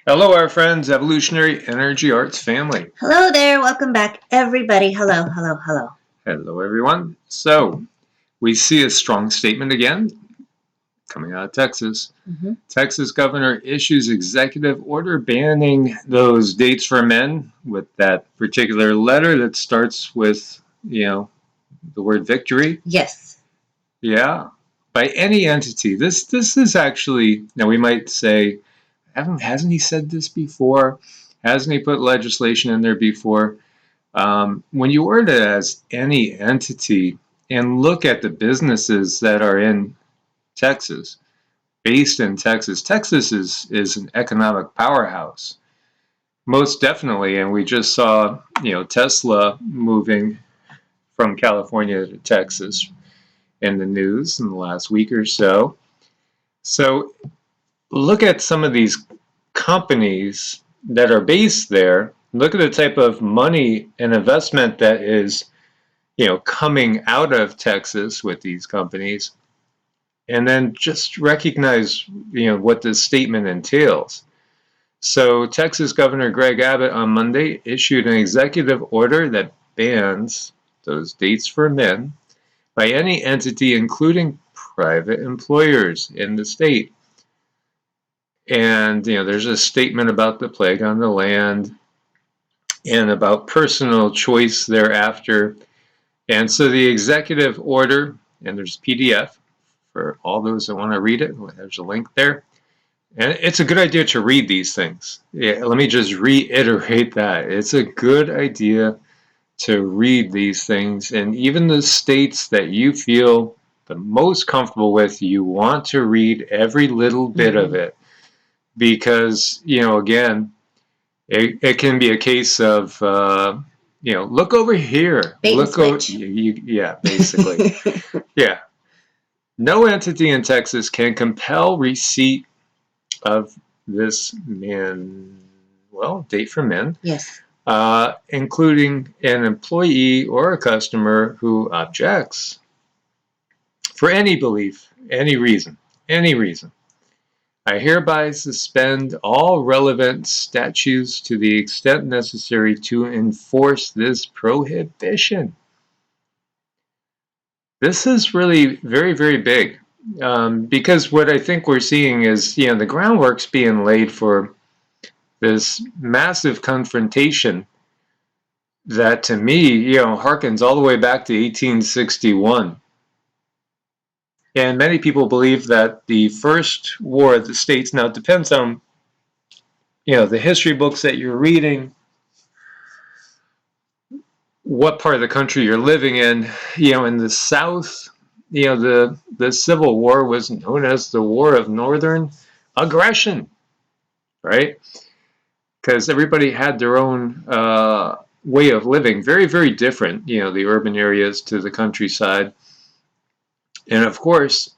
Hello, our friends, Evolutionary Energy Arts family. Hello there. Welcome back, everybody. Hello, hello, hello. Hello, everyone. So, we see a strong statement again coming out of Texas. Texas governor issues executive order banning those dates for men with that particular letter that starts with, the word victory. Yes. Yeah. By any entity. This is actually, now we might say, hasn't he said this before? Hasn't he put legislation in there before? When you word it as any entity and look at the businesses that are in Texas, based in Texas, Texas is an economic powerhouse, most definitely. And we just saw, Tesla moving from California to Texas in the news in the last week or so. So look at some of these companies that are based there. Look at the type of money and investment that is coming out of Texas with these companies, and then just recognize, what this statement entails. So Texas Governor Greg Abbott on Monday issued an executive order that bans those dates for men by any entity, including private employers in the state. And, there's a statement about the plague on the land and about personal choice thereafter. And so the executive order, and there's a PDF for all those that want to read it. There's a link there. And it's a good idea to read these things. Yeah, let me just reiterate that. It's a good idea to read these things. And even the states that you feel the most comfortable with, you want to read every little bit of it. Because, again, it can be a case of, look over here. Bait and Look over, switch. yeah, basically. Yeah. No entity in Texas can compel receipt of this date for men, Yes. including an employee or a customer who objects for any belief, any reason. I hereby suspend all relevant statutes to the extent necessary to enforce this prohibition. This is really very, very big, because what I think we're seeing is, the groundwork's being laid for this massive confrontation that, to me, harkens all the way back to 1861. And many people believe that the first war of the states, now it depends on, the history books that you're reading, what part of the country you're living in. In the South, the Civil War was known as the War of Northern Aggression, right? Because everybody had their own way of living, very, very different, the urban areas to the countryside. And of course,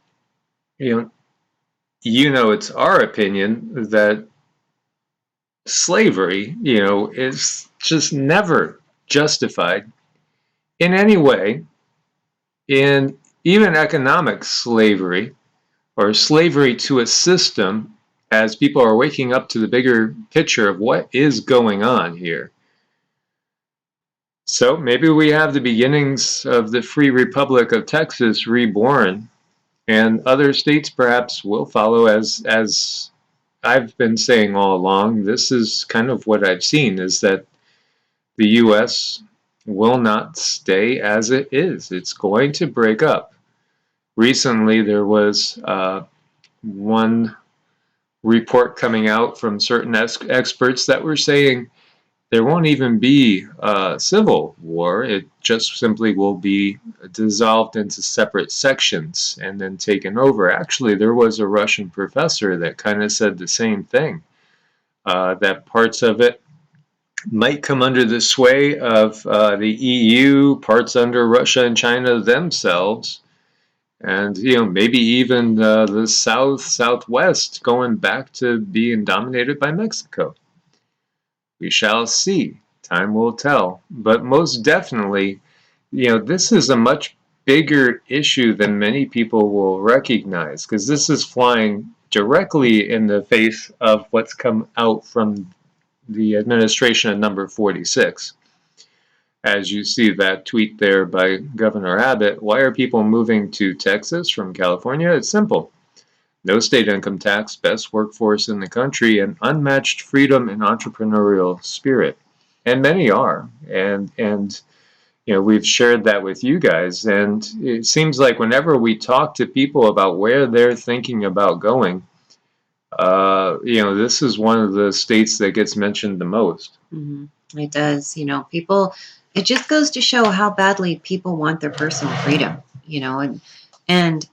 it's our opinion that slavery, is just never justified in any way, in even economic slavery or slavery to a system, as people are waking up to the bigger picture of what is going on here. So maybe we have the beginnings of the Free Republic of Texas reborn, and other states perhaps will follow. As I've been saying all along, this is kind of what I've seen, is that the U.S. will not stay as it is. It's going to break up. Recently, there was one report coming out from certain experts that were saying there won't even be a civil war. It just simply will be dissolved into separate sections and then taken over. Actually, there was a Russian professor that kind of said the same thing, that parts of it might come under the sway of the EU, parts under Russia and China themselves, and maybe even the southwest going back to being dominated by Mexico. We shall see. Time will tell. But most definitely, this is a much bigger issue than many people will recognize, because this is flying directly in the face of what's come out from the administration of number 46. As you see that tweet there by Governor Abbott, why are people moving to Texas from California? It's simple. No state income tax, best workforce in the country, and unmatched freedom and entrepreneurial spirit. And many are. And we've shared that with you guys. And it seems like whenever we talk to people about where they're thinking about going, this is one of the states that gets mentioned the most. Mm-hmm. It does. People, it just goes to show how badly people want their personal freedom, and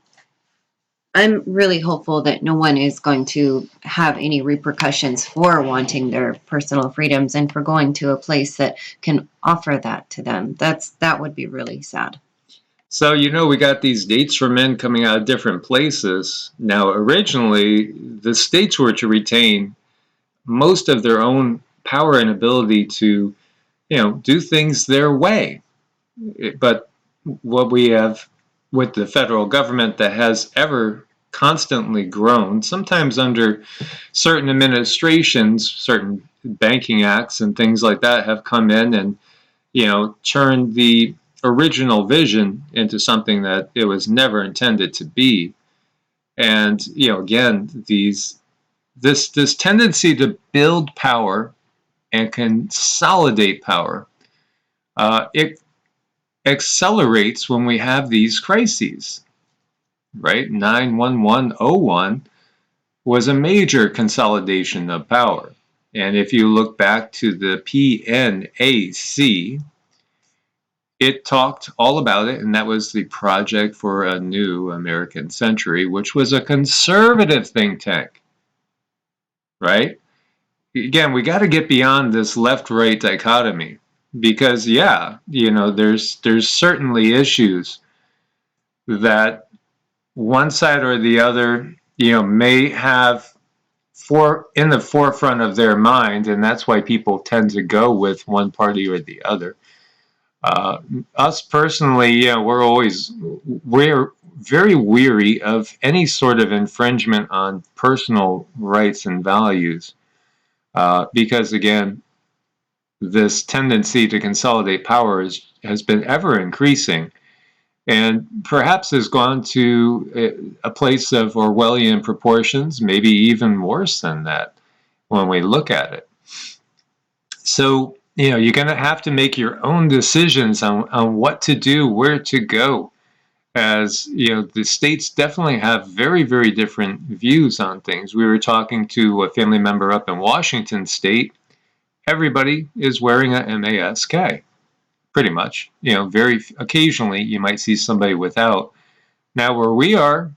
I'm really hopeful that no one is going to have any repercussions for wanting their personal freedoms and for going to a place that can offer that to them. That would be really sad. So, we got these dates for men coming out of different places. Now, originally, the states were to retain most of their own power and ability to, do things their way. But what we have with the federal government that has ever constantly grown, sometimes under certain administrations, certain banking acts and things like that have come in and, turned the original vision into something that it was never intended to be. And, again, this tendency to build power and consolidate power, it accelerates when we have these crises, right? 9/11/01 was a major consolidation of power. And if you look back to the PNAC, it talked all about it, and that was the Project for a New American Century, which was a conservative think tank, right? Again, we got to get beyond this left-right dichotomy because, there's certainly issues that one side or the other, may have in the forefront of their mind, and that's why people tend to go with one party or the other. Us personally, we're very weary of any sort of infringement on personal rights and values, because again, this tendency to consolidate power has been ever increasing, and perhaps has gone to a place of Orwellian proportions, maybe even worse than that when we look at it. So, you're going to have to make your own decisions on what to do, where to go. As, the states definitely have very, very different views on things. We were talking to a family member up in Washington State. Everybody is wearing a mask, pretty much. Very occasionally you might see somebody without. Now, where we are,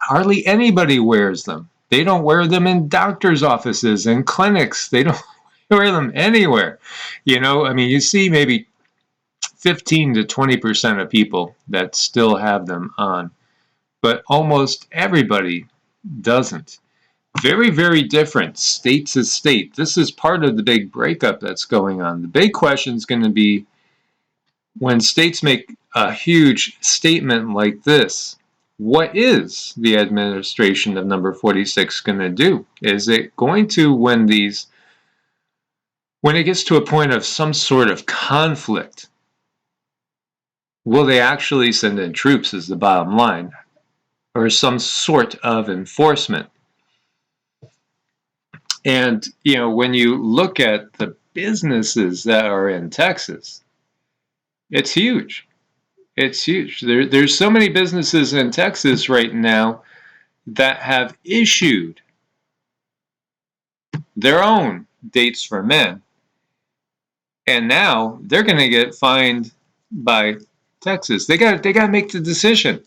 hardly anybody wears them. They don't wear them in doctors' offices and clinics. They don't wear them anywhere. You see maybe 15 to 20% of people that still have them on, but almost everybody doesn't. Very, very different state to state. This is part of the big breakup that's going on. The big question is going to be when states make a huge statement like this, what is the administration of number 46 going to do? Is it going to, when it gets to a point of some sort of conflict, will they actually send in troops is the bottom line, or some sort of enforcement? And, when you look at the businesses that are in Texas, it's huge. It's huge. There's so many businesses in Texas right now that have issued their own dates for men. And now they're going to get fined by Texas. They got to make the decision.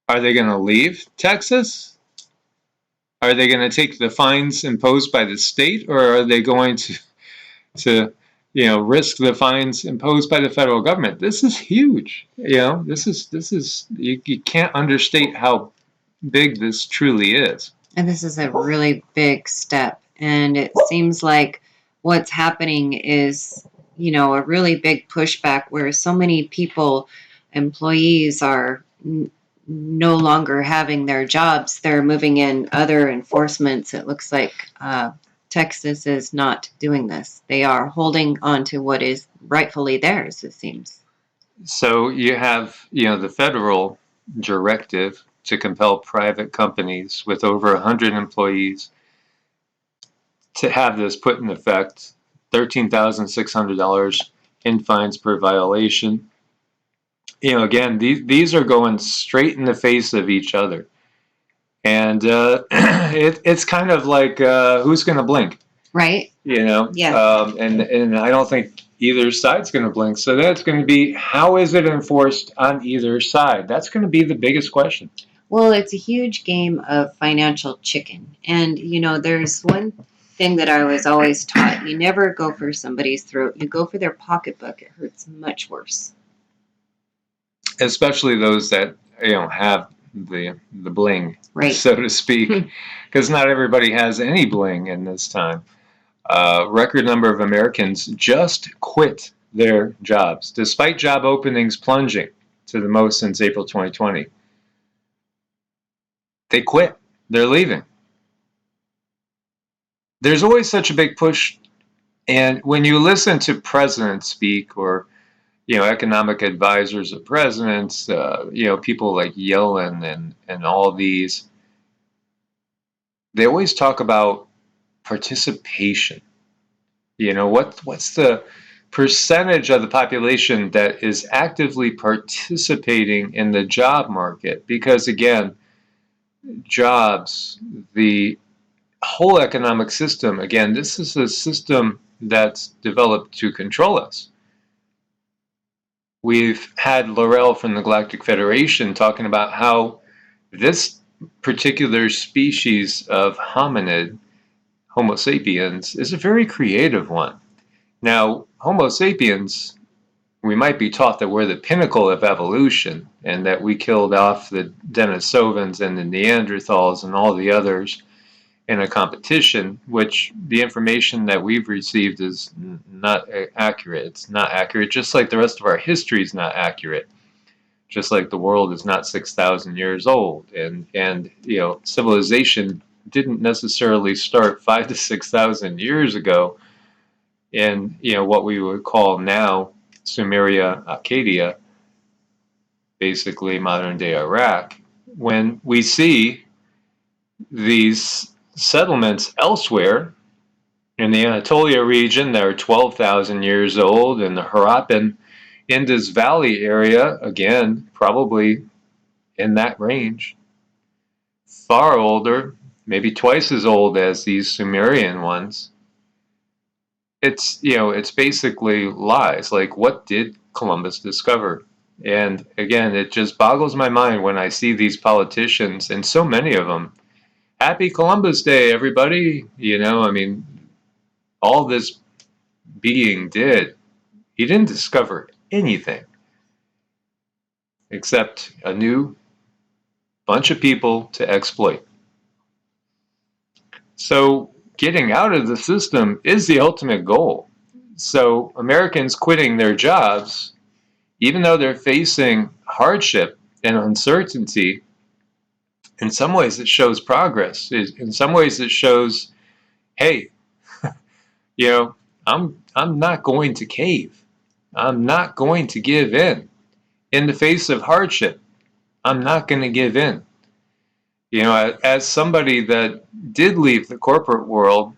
Are they going to leave Texas? Are they going to take the fines imposed by the state, or are they going to risk the fines imposed by the federal government? This is huge. This is you can't understate how big this truly is. And this is a really big step. And it seems like what's happening is, a really big pushback where so many people, employees, are no longer having their jobs. They're moving in other enforcements. It looks like Texas is not doing this. They are holding on to what is rightfully theirs, it seems. So you have, the federal directive to compel private companies with over 100 employees to have this put in effect. $13,600 in fines per violation. Again, these are going straight in the face of each other. And it's kind of like who's going to blink? Right? Yeah. And I don't think either side's going to blink. So that's going to be, how is it enforced on either side? That's going to be the biggest question. Well, it's a huge game of financial chicken. And, there's one thing that I was always taught. You never go for somebody's throat. You go for their pocketbook. It hurts much worse. Especially those that, have the bling, right, so to speak, because not everybody has any bling in this time. Record number of Americans just quit their jobs, despite job openings plunging to the most since April 2020. They quit. They're leaving. There's always such a big push, and when you listen to presidents speak, or economic advisors of presidents, people like Yellen and all these, they always talk about participation. What's the percentage of the population that is actively participating in the job market? Because again, jobs, the whole economic system, again, this is a system that's developed to control us. We've had Laurel from the Galactic Federation talking about how this particular species of hominid, Homo sapiens, is a very creative one. Now, Homo sapiens, we might be taught that we're the pinnacle of evolution and that we killed off the Denisovans and the Neanderthals and all the others in a competition, which the information that we've received is not accurate. It's not accurate, just like the rest of our history is not accurate. Just like the world is not 6,000 years old, and civilization didn't necessarily start 5,000 to 6,000 years ago in what we would call now Sumeria, Akkadia, basically modern day Iraq. When we see these settlements elsewhere in the Anatolia region that are 12,000 years old, in the Harappan Indus Valley area, again, probably in that range, far older, maybe twice as old as these Sumerian ones. It's basically lies. Like, what did Columbus discover? And again, it just boggles my mind when I see these politicians, and so many of them. Happy Columbus Day, everybody. All this being did, he didn't discover anything except a new bunch of people to exploit. So getting out of the system is the ultimate goal. So Americans quitting their jobs, even though they're facing hardship and uncertainty, in some ways it shows progress. In some ways it shows, hey, I'm not going to cave. I'm not going to give in. In the face of hardship, I'm not going to give in. As somebody that did leave the corporate world,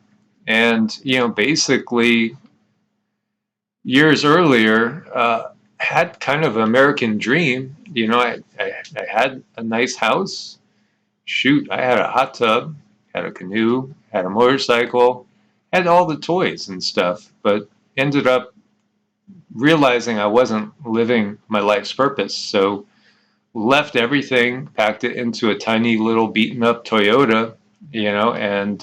and basically years earlier had kind of an American dream. I had a nice house. Shoot, I had a hot tub, had a canoe, had a motorcycle, had all the toys and stuff, but ended up realizing I wasn't living my life's purpose. So left everything, packed it into a tiny little beaten up Toyota, and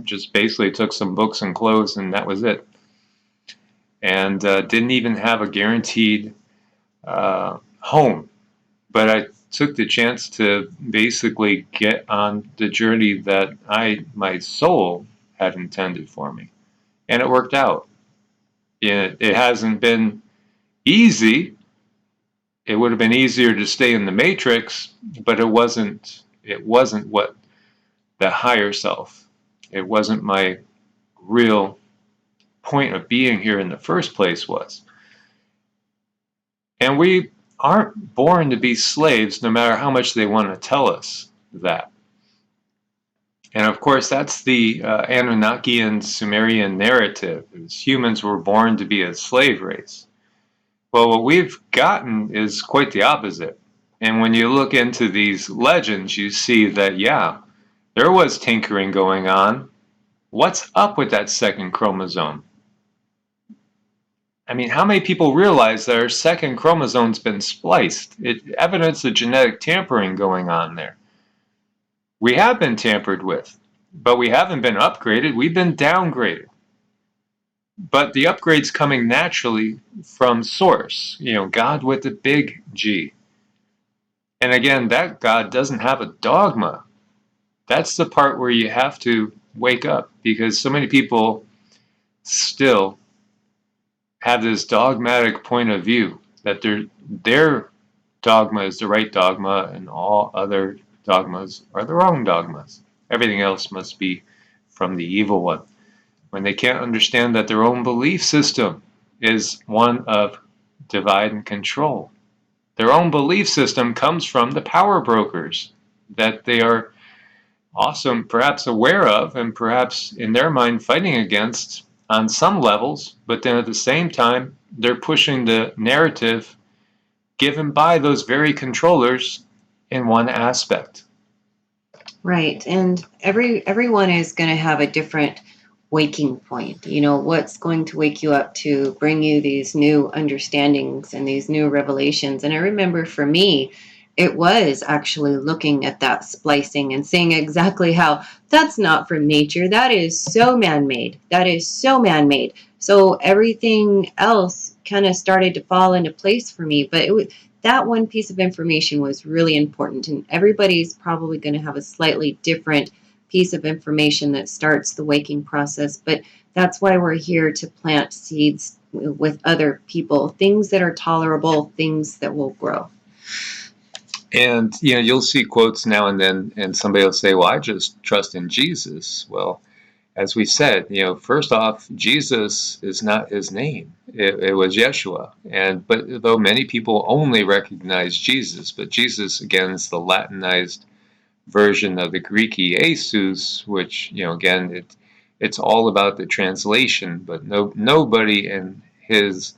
just basically took some books and clothes, and that was it. And didn't even have a guaranteed home. But I took the chance to basically get on the journey that my soul had intended for me. And it worked out. It hasn't been easy. It would have been easier to stay in the matrix, but it wasn't what the higher self. It wasn't my real point of being here in the first place was. And we aren't born to be slaves, no matter how much they want to tell us that. And of course, that's the Anunnakian Sumerian narrative. Humans were born to be a slave race. Well, what we've gotten is quite the opposite. And when you look into these legends, you see that, yeah, there was tinkering going on. What's up with that second chromosome? I mean, how many people realize that our second chromosome's been spliced? It evidence of genetic tampering going on there. We have been tampered with, but we haven't been upgraded. We've been downgraded. But the upgrade's coming naturally from source, God with the big G. And again, that God doesn't have a dogma. That's the part where you have to wake up, because so many people still have this dogmatic point of view that their dogma is the right dogma and all other dogmas are the wrong dogmas. Everything else must be from the evil one. When they can't understand that their own belief system is one of divide and control. Their own belief system comes from the power brokers that they are also perhaps aware of and perhaps in their mind fighting against on some levels, but then at the same time they're pushing the narrative given by those very controllers in one aspect. Right. And everyone is going to have a different waking point. What's going to wake you up to bring you these new understandings and these new revelations. And I remember for me, it was actually looking at that splicing and seeing exactly how that's not from nature. That is so man-made. That is so man-made. So everything else kind of started to fall into place for me. But that one piece of information was really important, and everybody's probably going to have a slightly different piece of information that starts the waking process, but that's why we're here to plant seeds with other people, things that are tolerable, things that will grow. And you'll see quotes now and then, and somebody will say, well, I just trust in Jesus. Well, as we said, first off, Jesus is not his name. It was Yeshua. But though many people only recognize Jesus, but Jesus, again, is the Latinized version of the Greek Jesus, which, again, it's all about the translation, but nobody in his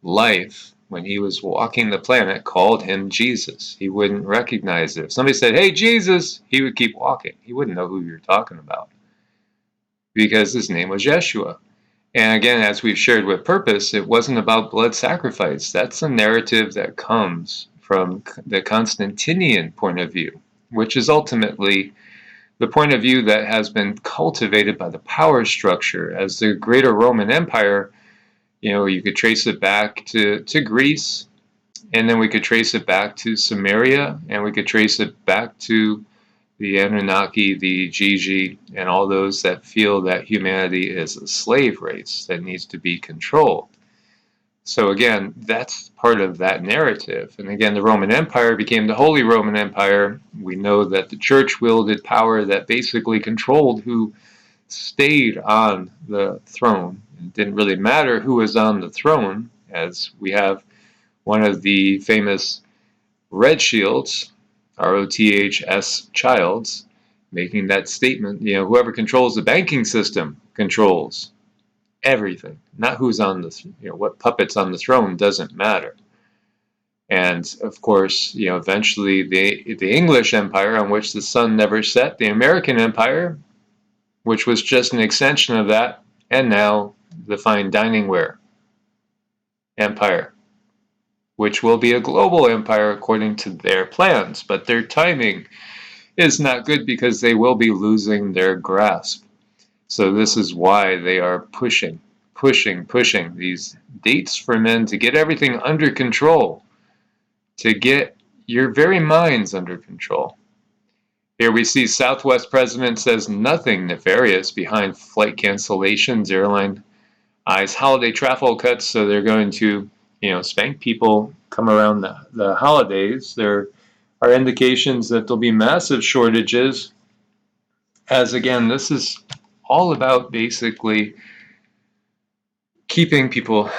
life, when he was walking the planet, called him Jesus. He wouldn't recognize it. If somebody said, hey, Jesus, he would keep walking. He wouldn't know who you're talking about, because his name was Yeshua. And again, as we've shared with purpose, it wasn't about blood sacrifice. That's a narrative that comes from the Constantinian point of view, which is ultimately the point of view that has been cultivated by the power structure as the greater Roman Empire. You could trace it back to Greece, and then we could trace it back to Samaria, and we could trace it back to the Anunnaki, the Gigi, and all those that feel that humanity is a slave race that needs to be controlled. So again, that's part of that narrative. And again, the Roman Empire became the Holy Roman Empire. We know that the church wielded power that basically controlled who stayed on the throne. It didn't really matter who was on the throne, as we have one of the famous Red Shields, ROTHS Childs, making that statement, whoever controls the banking system controls everything. Not who's on the, what puppet's on the throne doesn't matter. And of course, eventually the English Empire, on which the sun never set, the American Empire, which was just an extension of that, and now the fine dining ware empire, which will be a global empire according to their plans. But their timing is not good, because they will be losing their grasp. So this is why they are pushing these dates for men to get everything under control, to get your very minds under control. Here we see Southwest president says nothing nefarious behind flight cancellations, airline eyes holiday travel cuts, so they're going to spank people come around the holidays. There are indications that there'll be massive shortages, as again, this is all about basically keeping people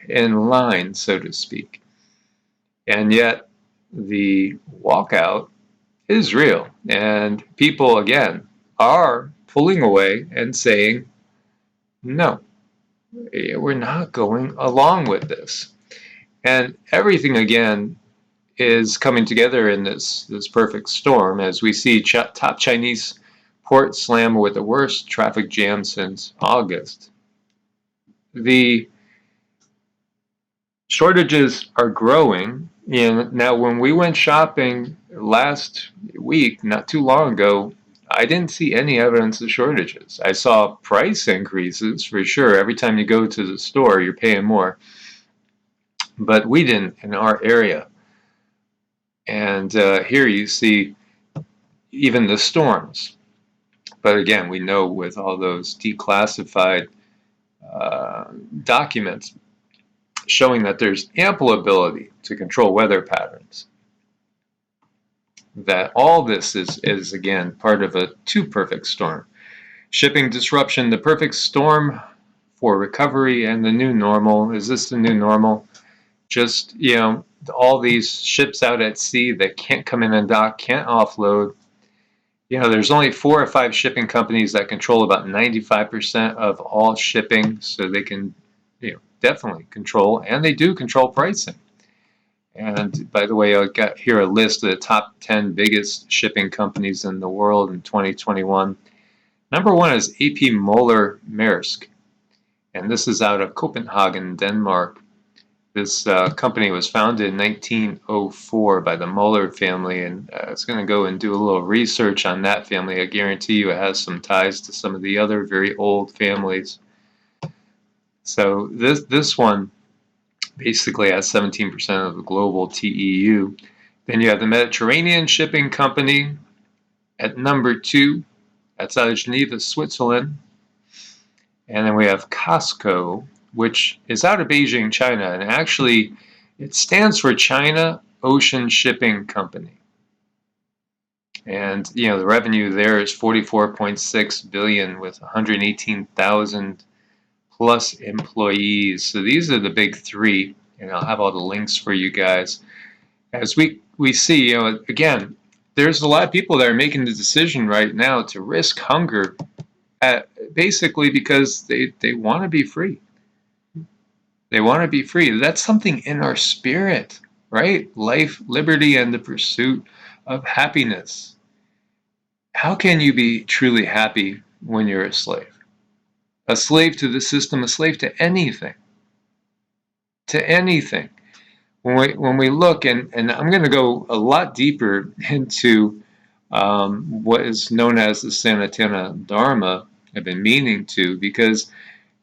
in line, so to speak. And yet the walkout is real, and people again are pulling away and saying, no, we're not going along with this. And everything again is coming together in this perfect storm, as we see top Chinese port slam with the worst traffic jam since August. The shortages are growing. And now when we went shopping last week, not too long ago, I didn't see any evidence of shortages. I saw price increases for sure. Every time you go to the store, you're paying more. But we didn't in our area. And here you see even the storms. But again, we know with all those declassified documents showing that there's ample ability to control weather patterns, that all this is again part of a too perfect storm. Shipping disruption, the perfect storm for recovery, and the new normal. Is this the new normal? Just, all these ships out at sea that can't come in and dock, can't offload. There's only 4 or 5 shipping companies that control about 95% of all shipping, so they can, definitely control, and they do control pricing. And by the way, I got here a list of the top 10 biggest shipping companies in the world in 2021. Number 1 is AP Moller Maersk, and this is out of Copenhagen, Denmark. This company was founded in 1904 by the Moller family, and I was going to go and do a little research on that family. I guarantee you it has some ties to some of the other very old families. So this one basically has 17% of the global TEU. Then you have the Mediterranean Shipping Company at number 2. That's out of Geneva, Switzerland. And then we have COSCO, which is out of Beijing, China, and actually it stands for China Ocean Shipping Company. And the revenue there is 44.6 billion with 118,000 plus employees. So these are the big 3, and I'll have all the links for you guys. As we see, again, there's a lot of people that are making the decision right now to risk hunger, basically because they want to be free. They want to be free. That's something in our spirit, right? Life, liberty, and the pursuit of happiness. How can you be truly happy when you're a slave? A slave to the system, a slave to anything. To anything. When we look, and I'm going to go a lot deeper into what is known as the Sanatana Dharma, I've been meaning to, because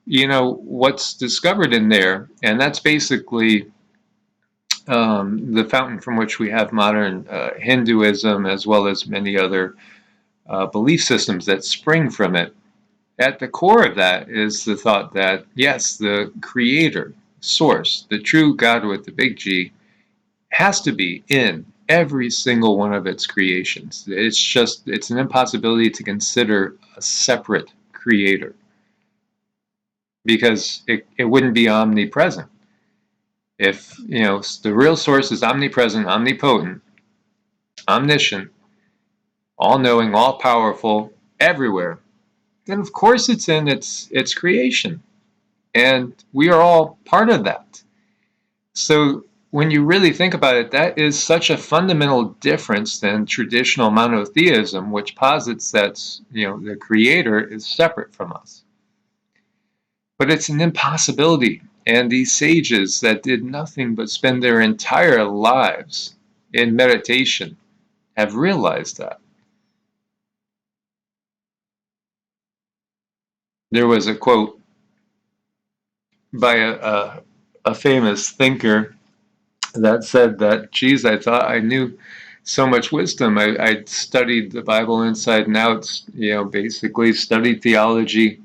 what's discovered in there, and that's basically the fountain from which we have modern Hinduism, as well as many other belief systems that spring from it. At the core of that is the thought that, yes, the creator, source, the true God with the big G, has to be in every single one of its creations. It's an impossibility to consider a separate creator, because it wouldn't be omnipresent. If the real source is omnipresent, omnipotent, omniscient, all-knowing, all-powerful, everywhere, then of course it's in its creation, and we are all part of that. So when you really think about it, that is such a fundamental difference than traditional monotheism, which posits that the creator is separate from us. But it's an impossibility, and these sages that did nothing but spend their entire lives in meditation have realized that. There was a quote by a famous thinker that said that, geez, I thought I knew so much wisdom. I'd studied the Bible inside and out, basically studied theology,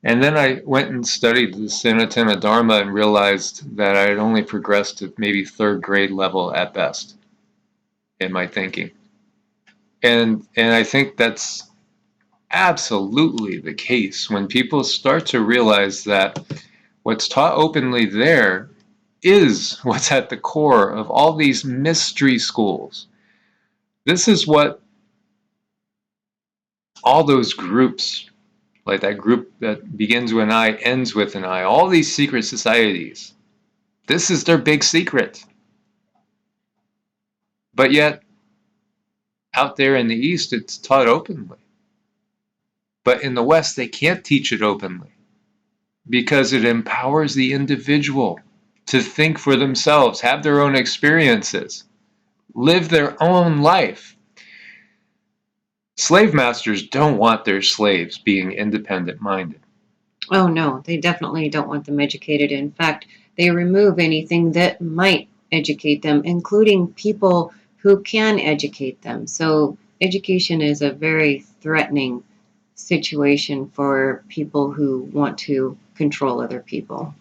And then I went and studied the Sanatana Dharma and realized that I had only progressed to maybe third grade level at best in my thinking. And I think that's absolutely the case when people start to realize that what's taught openly there is what's at the core of all these mystery schools. This is what all those groups, like that group that begins with an I, ends with an I, all these secret societies, this is their big secret. But yet, out there in the East, it's taught openly. But in the West, they can't teach it openly because it empowers the individual to think for themselves, have their own experiences, live their own life. Slave masters don't want their slaves being independent minded. Oh, no, they definitely don't want them educated. In fact, they remove anything that might educate them, including people who can educate them. So, education is a very threatening situation for people who want to control other people.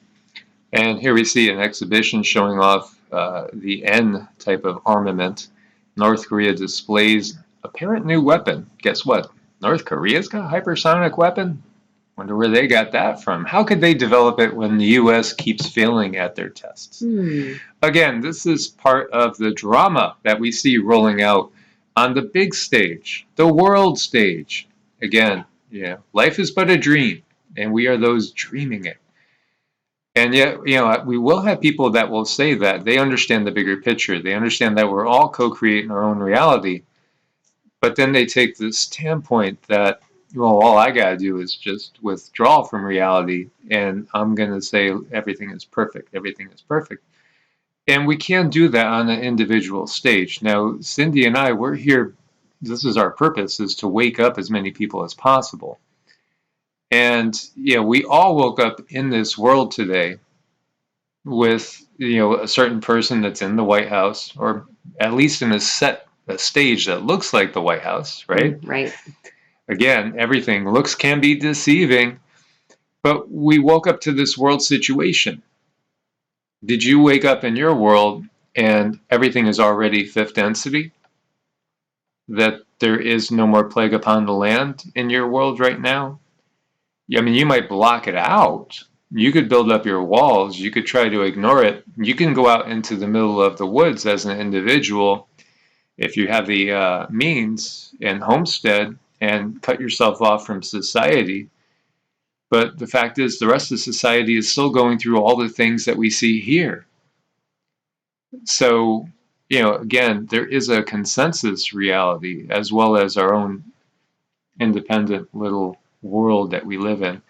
And here we see an exhibition showing off the N type of armament. North Korea displays apparent new weapon. Guess what? North Korea's got a hypersonic weapon? Wonder where they got that from. How could they develop it when the U.S. keeps failing at their tests? Again, this is part of the drama that we see rolling out on the big stage, the world stage. Again, yeah, life is but a dream, and we are those dreaming it. And yet, we will have people that will say that they understand the bigger picture. They understand that we're all co-creating our own reality. But then they take this standpoint that, well, all I got to do is just withdraw from reality, and I'm going to say everything is perfect. Everything is perfect. And we can't do that on an individual stage. Now, Cindy and I, we're here. This is our purpose, is to wake up as many people as possible. And, we all woke up in this world today with, a certain person that's in the White House, or at least in a stage that looks like the White House, right? Right. Again, everything looks can be deceiving, but we woke up to this world situation. Did you wake up in your world and everything is already fifth density? That there is no more plague upon the land in your world right now? I mean, you might block it out. You could build up your walls. You could try to ignore it. You can go out into the middle of the woods as an individual if you have the means and homestead and cut yourself off from society. But the fact is, the rest of society is still going through all the things that we see here. So, again, there is a consensus reality as well as our own independent little world that we live in.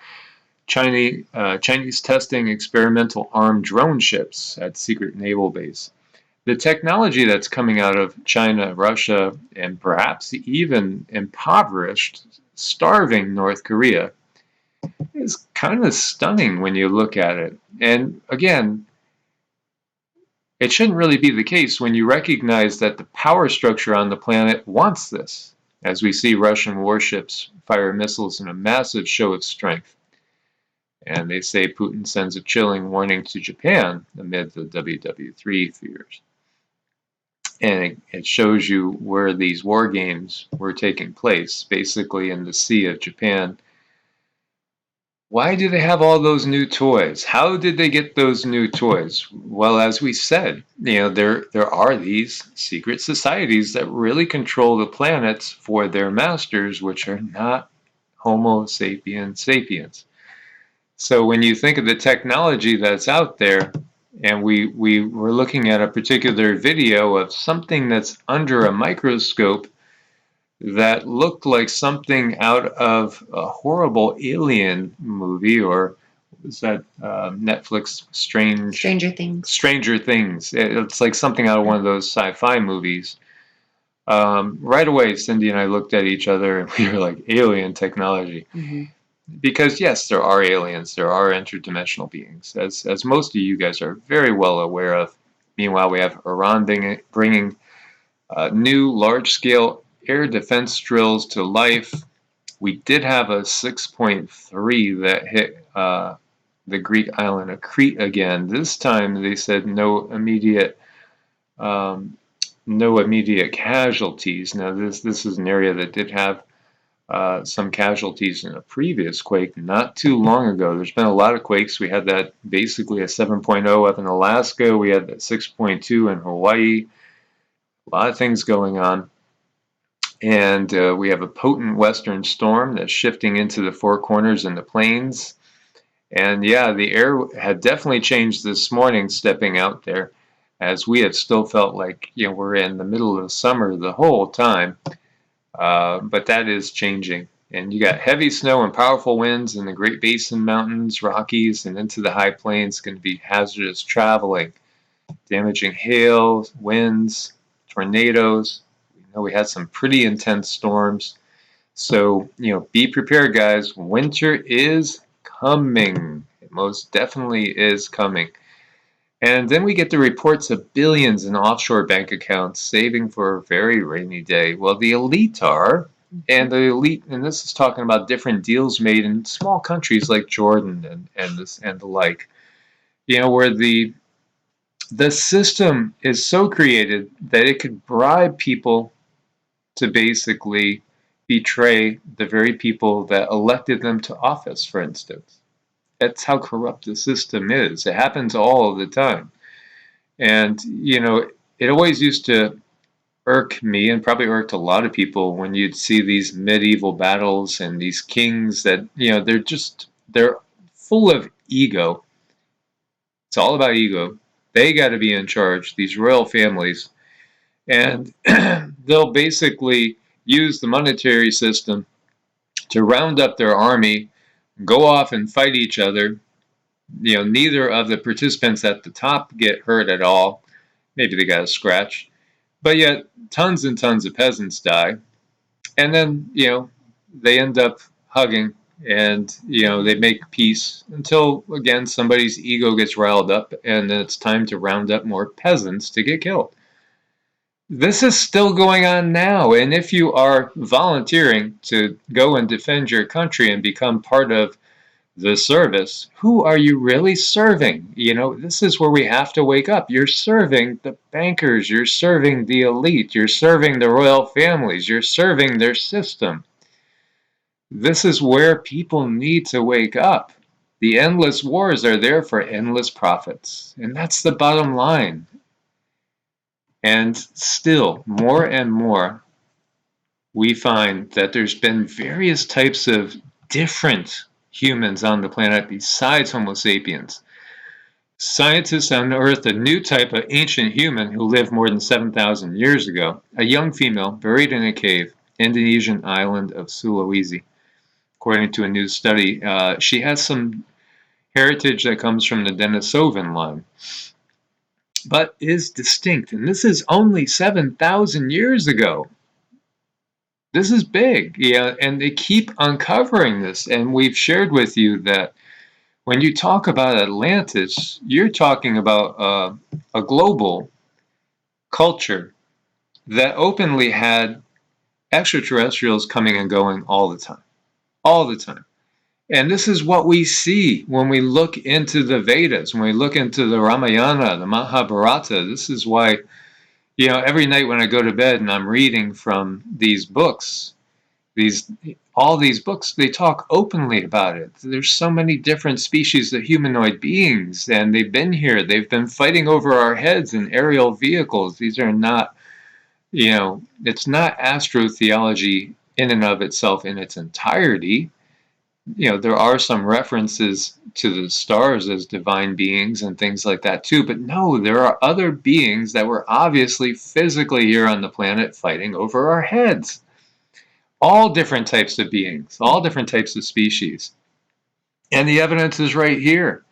Chinese testing experimental armed drone ships at secret naval base. The technology that's coming out of China, Russia, and perhaps even impoverished, starving North Korea is kind of stunning when you look at it. And again, it shouldn't really be the case when you recognize that the power structure on the planet wants this, as we see Russian warships fire missiles in a massive show of strength. And they say Putin sends a chilling warning to Japan amid the WW3 fears. And it shows you where these war games were taking place, basically in the Sea of Japan. Why do they have all those new toys? How did they get those new toys? Well, as we said, there are these secret societies that really control the planets for their masters, which are not Homo sapiens sapiens. So when you think of the technology that's out there, and we were looking at a particular video of something that's under a microscope that looked like something out of a horrible alien movie, or was that Netflix Stranger Things. Stranger Things. It's like something out of one of those sci-fi movies. Right away, Cindy and I looked at each other and we were like, alien technology. Mm-hmm. Because yes, there are aliens, there are interdimensional beings, as most of you guys are very well aware of. Meanwhile, we have Iran bringing new large-scale air defense drills to life. We did have a 6.3 that hit the Greek island of Crete again. This time they said no immediate casualties. Now this is an area that did have some casualties in a previous quake not too long ago. There's been a lot of quakes. We had that basically a 7.0 up in Alaska. We had that 6.2 in Hawaii. A lot of things going on. And we have a potent western storm that's shifting into the Four Corners and the plains. And yeah, the air had definitely changed this morning stepping out there, as we had still felt like, we're in the middle of summer the whole time. But that is changing. And you got heavy snow and powerful winds in the Great Basin Mountains, Rockies, and into the high plains. Going to be hazardous traveling, damaging hail, winds, tornadoes. We had some pretty intense storms. So, be prepared, guys. Winter is coming. It most definitely is coming. And then we get the reports of billions in offshore bank accounts saving for a very rainy day. Well, the elite are, and this is talking about different deals made in small countries like Jordan and the like, where the system is so created that it could bribe people to basically betray the very people that elected them to office, for instance. That's how corrupt the system is. It happens all the time. And, it always used to irk me, and probably irked a lot of people, when you'd see these medieval battles and these kings that, they're full of ego. It's all about ego. They got to be in charge, these royal families. And they'll basically use the monetary system to round up their army, go off and fight each other. Neither of the participants at the top get hurt at all. Maybe they got a scratch. But yet, tons and tons of peasants die. And then, they end up hugging and, they make peace until, again, somebody's ego gets riled up and then it's time to round up more peasants to get killed. This is still going on now, and if you are volunteering to go and defend your country and become part of the service, who are you really serving? This is where we have to wake up. You're serving the bankers, you're serving the elite, you're serving the royal families, you're serving their system. This is where people need to wake up. The endless wars are there for endless profits, and that's the bottom line. And still, more and more, we find that there's been various types of different humans on the planet besides Homo sapiens. Scientists unearthed a new type of ancient human who lived more than 7,000 years ago, a young female buried in a cave, Indonesian island of Sulawesi. According to a new study, she has some heritage that comes from the Denisovan line, but is distinct. And this is only 7,000 years ago. This is big, and they keep uncovering this. And we've shared with you that when you talk about Atlantis, you're talking about a global culture that openly had extraterrestrials coming and going all the time. All the time. And this is what we see when we look into the Vedas, when we look into the Ramayana, the Mahabharata. This is why, every night when I go to bed and I'm reading from these books, all these books, they talk openly about it. There's so many different species of humanoid beings, and they've been here. They've been fighting over our heads in aerial vehicles. These are not, it's not astrotheology in and of itself in its entirety. There are some references to the stars as divine beings and things like that too, but no, there are other beings that were obviously physically here on the planet fighting over our heads. All different types of beings, all different types of species. And the evidence is right here.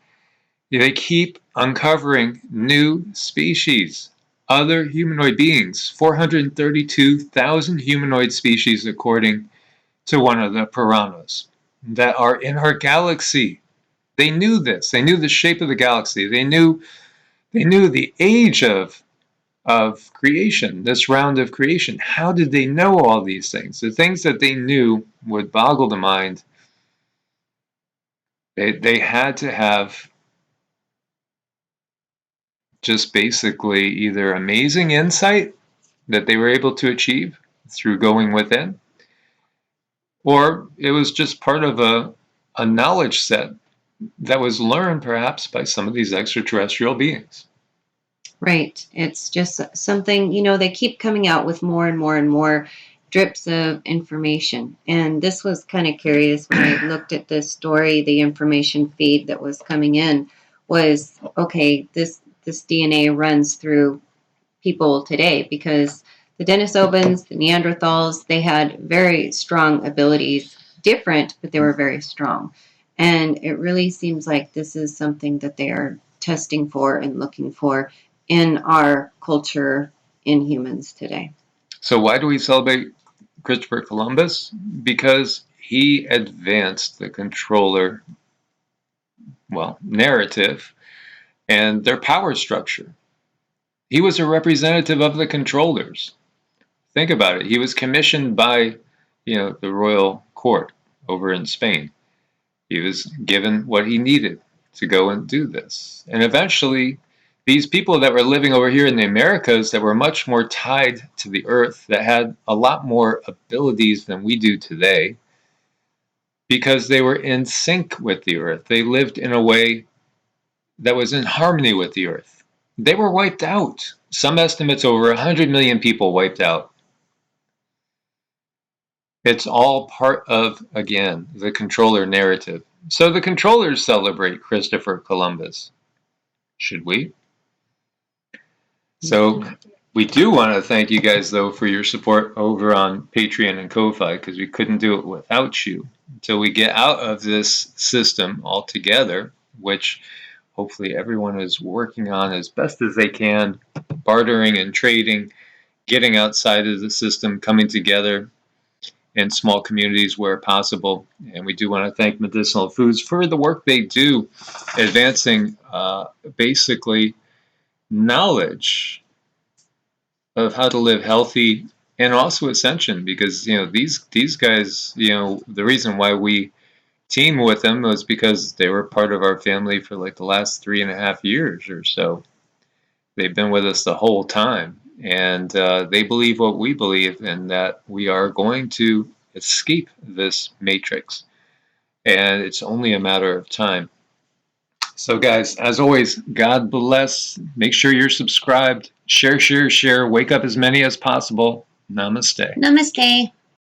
They keep uncovering new species, other humanoid beings, 432,000 humanoid species according to one of the Puranas, that are in our galaxy. They knew this. They knew the shape of the galaxy. They knew the age of of creation, this round of creation. How did they know all these things? The things that they knew would boggle the mind. They had to have just basically either amazing insight that they were able to achieve through going within, or it was just part of a knowledge set that was learned perhaps by some of these extraterrestrial beings. Right. It's just something, they keep coming out with more and more and more drips of information. And this was kind of curious when I looked at this story, the information feed that was coming in was, okay, this DNA runs through people today, because the Denisovans, the Neanderthals, they had very strong abilities, different, but they were very strong. And it really seems like this is something that they are testing for and looking for in our culture, in humans today. So why do we celebrate Christopher Columbus? Because he advanced the controller, narrative and their power structure. He was a representative of the controllers. Think about it. He was commissioned by, the royal court over in Spain. He was given what he needed to go and do this. And eventually, these people that were living over here in the Americas that were much more tied to the earth, that had a lot more abilities than we do today, because they were in sync with the earth. They lived in a way that was in harmony with the earth. They were wiped out. Some estimates over 100 million people wiped out. It's all part of, again, the controller narrative. So the controllers celebrate Christopher Columbus. Should we? So we do want to thank you guys, though, for your support over on Patreon and Ko-Fi, because we couldn't do it without you until we get out of this system altogether, which hopefully everyone is working on as best as they can, bartering and trading, getting outside of the system, coming together in small communities where possible. And we do want to thank Medicinal Foods for the work they do, advancing basically knowledge of how to live healthy, and also ascension, because these guys, the reason why we team with them was because they were part of our family for like the last 3.5 years or so. They've been with us the whole time, and they believe what we believe, and that we are going to escape this matrix, and it's only a matter of time. So guys, as always, God bless. Make sure you're subscribed. Share, share, share. Wake up as many as possible. Namaste. Namaste.